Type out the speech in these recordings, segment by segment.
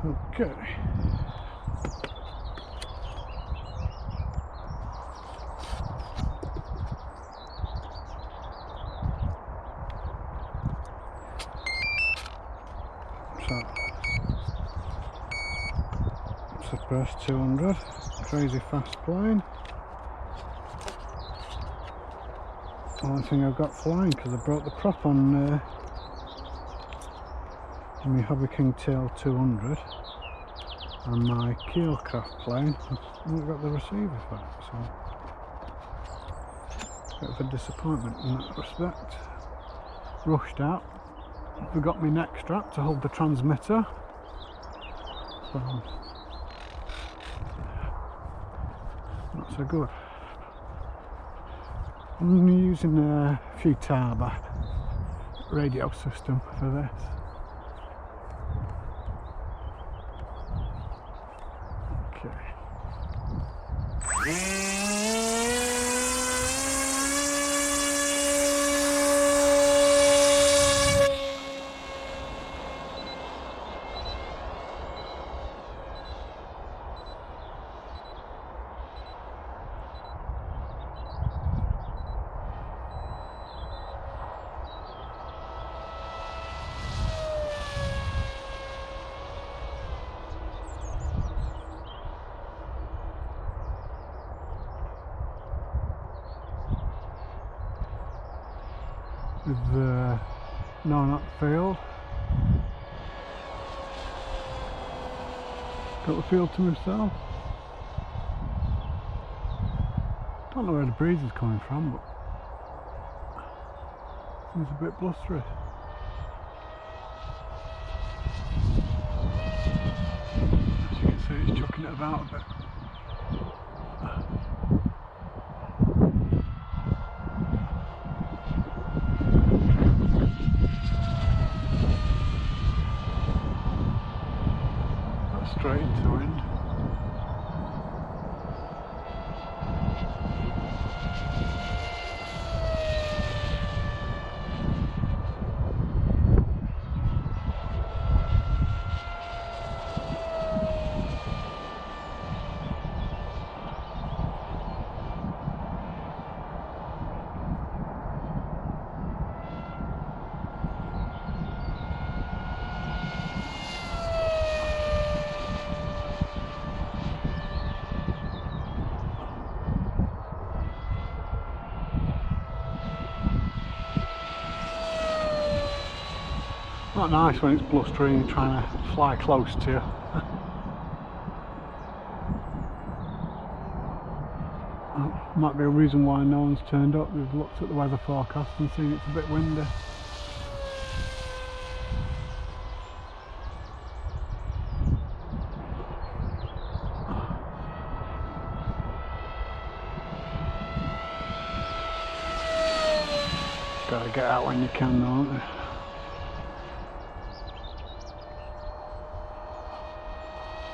Okay. So, Sipa S200, crazy fast plane. Only thing I've got flying because I broke the prop on my Hobby King Tail 200, and my Keelcraft plane I haven't got the receiver for it, so bit of a disappointment in that respect. Rushed out, forgot my neck strap to hold the transmitter, so not so good. I'm using a Futaba radio system for this. With the no-knock field, got the field to myself. Don't know where the breeze is coming from, but seems a bit blustery. As you can see, it's chucking it about a bit. That's straight into wind. Not nice when it's blustering and trying to fly close to you. Might be a reason why no one's turned up. We've looked at the weather forecast and seen it's a bit windy. Gotta get out when you can though, haven't you?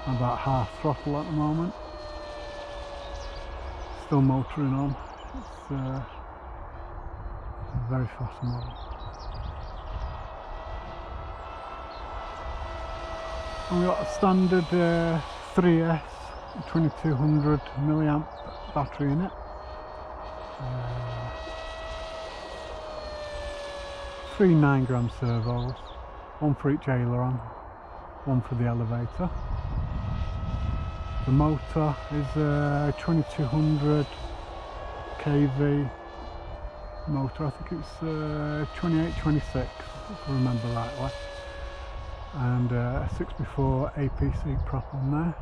I'm about half throttle at the moment. Still motoring on. It's a very fast model. And we've got a standard 3S 2200 milliamp battery in it. 3 9-gram servos, one for each aileron, one for the elevator. The motor is a 2200 kV motor. I think it's 2826 if I remember rightly, and a 6x4 APC prop on there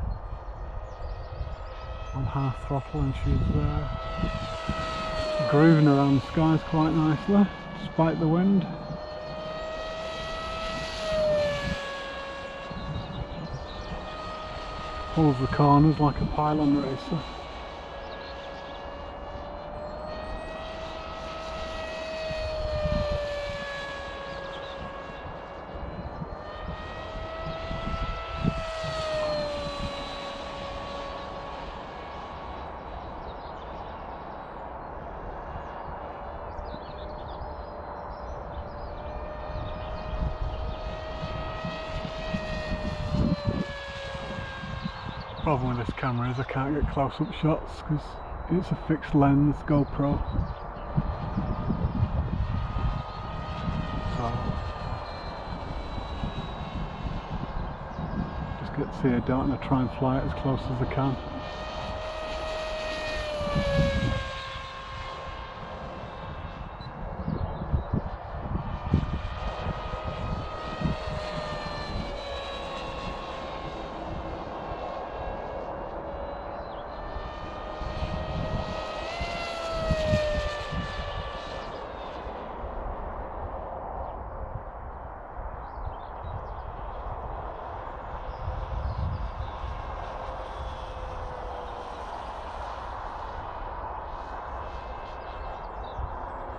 on half throttle, and she's grooving around the skies quite nicely despite the wind. Pulls the corners like a pylon racer. Problem with this camera is I can't get close-up shots because it's a fixed lens GoPro. So just get to see a dot and I try and fly it as close as I can.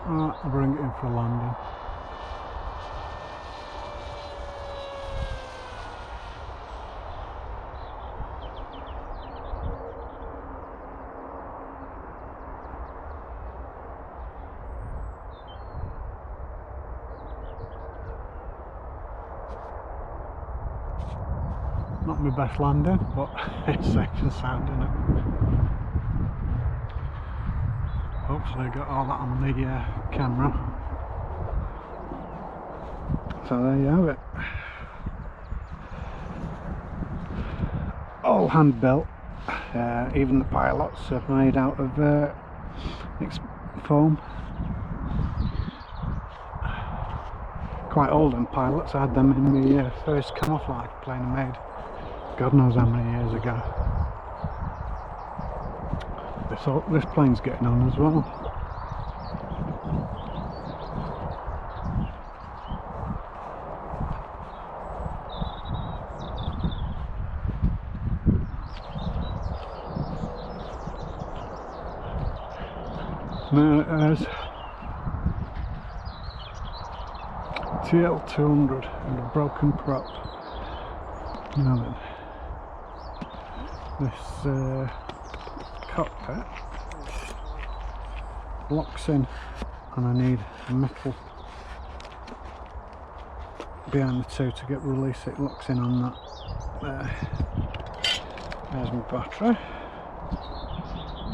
Right, I'll bring it in for a landing. Not my best landing, but it's safe and sound, isn't it? Hopefully I got all that on the camera. So there you have it. All hand built. Even the pilots are made out of foam. Quite old and pilots. I had them in my first camouflage plane I made. God knows how many years ago. This plane's getting on as well. Now it has TL200 and a broken prop. Now then, this cockpit locks in and I need a metal behind the two to get release. It locks in on that there. There's my battery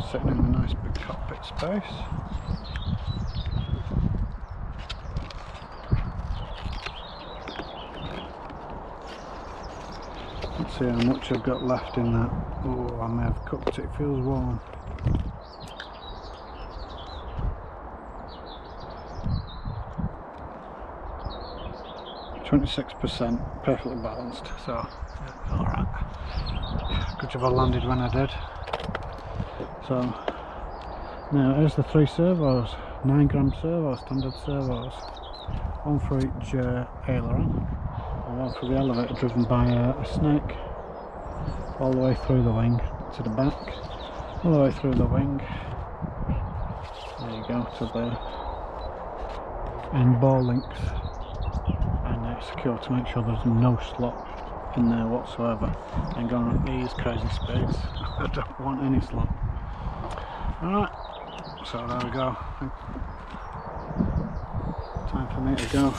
sitting in a nice big cockpit space. Let's see how much I've got left in that. Oh, I may have cooked it, feels warm. %, perfectly balanced, so yeah, alright. Good job I landed when I did. So now here's the 3 servos, 9-gram servos, standard servos, one for each aileron and one for the elevator, driven by a snake all the way through the wing to the back, all the way through the wing. There you go, to the end ball links, and it's secure to make sure there's no slop in there whatsoever. And going at these crazy speeds, I don't want any slop. Alright, so there we go. Time for me to go.